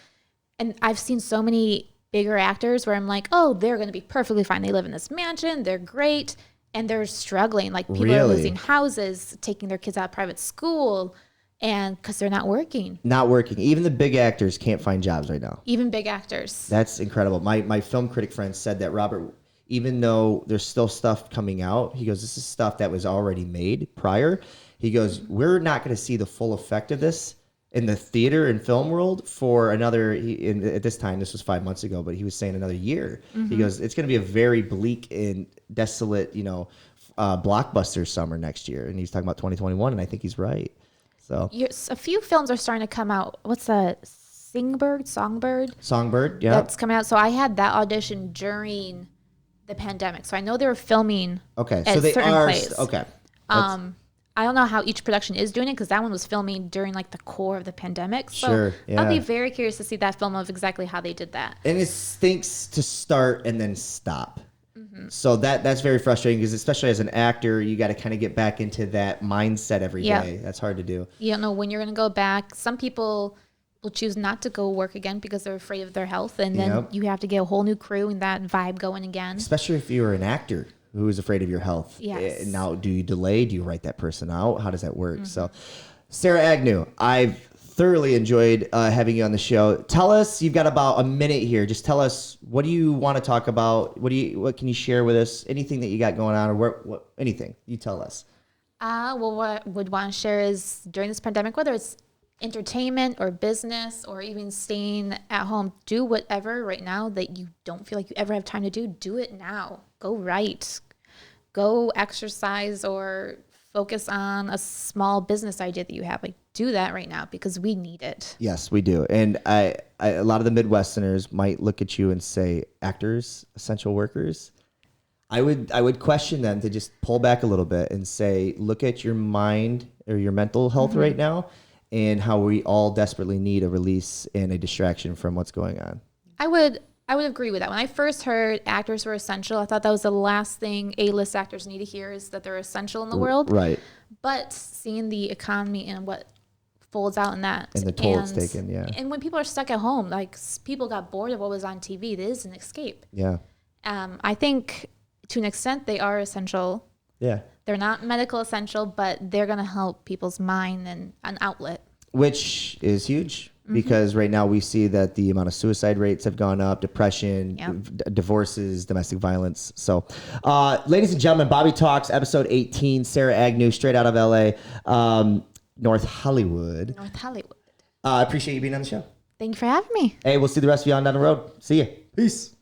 and I've seen so many bigger actors where I'm like, oh, they're going to be perfectly fine. They live in this mansion, they're great, and they're struggling. Like people are losing houses, taking their kids out of private school, and because they're not working. Not working. Even the big actors can't find jobs right now. Even big actors. That's incredible. My film critic friend said that, Robert, even though there's still stuff coming out, he goes, this is stuff that was already made prior. He goes, we're not going to see the full effect of this in the theater and film world for another, at this time, this was 5 months ago, but he was saying another year. He goes, it's going to be a very bleak and desolate, blockbuster summer next year. And he's talking about 2021, and I think he's right. So a few films are starting to come out. What's that? Songbird? Yeah. That's coming out. So I had that audition during the pandemic. So I know they were filming at so they certain are, plays. Okay. I don't know how each production is doing it because that one was filming during like the core of the pandemic. So sure, yeah. I'll be very curious to see that film of exactly how they did that. And it stinks to start and then stop. So that's very frustrating because especially as an actor, you got to kind of get back into that mindset every day. That's hard to do. You don't know when you're going to go back. Some people will choose not to go work again because they're afraid of their health. And then you have to get a whole new crew and that vibe going again. Especially if you're an actor who is afraid of your health. Yes. Now, do you delay? Do you write that person out? How does that work? So, Sarah Agnew, I've thoroughly enjoyed having you on the show. Tell us, you've got about a minute here. Just tell us, what do you want to talk about? What can you share with us? Anything that you got going on, or anything? You tell us. Well, what I would want to share is during this pandemic, whether it's entertainment or business or even staying at home, do whatever right now that you don't feel like you ever have time to do. Do it now. Go write. Go exercise or focus on a small business idea that you have. Like, do that right now because we need it. Yes, we do. And I a lot of the Midwesterners might look at you and say, actors, essential workers. I would question them to just pull back a little bit and say, look at your mind or your mental health right now and how we all desperately need a release and a distraction from what's going on. I would agree with that. When I first heard actors were essential, I thought that was the last thing A-list actors need to hear is that they're essential in the world. Right. But seeing the economy and what folds out in that. And the toll it's taken, yeah. And when people are stuck at home, like people got bored of what was on TV, it is an escape. Yeah. I think to an extent they are essential. Yeah. They're not medical essential, but they're going to help people's mind and an outlet. Which is huge because right now we see that the amount of suicide rates have gone up, depression, divorces, domestic violence. So, ladies and gentlemen, Bobby Talks, episode 18, Sarah Agnew, straight out of LA, North Hollywood. North Hollywood. I appreciate you being on the show. Thank you for having me. Hey, we'll see the rest of you on down the road. See ya. Peace.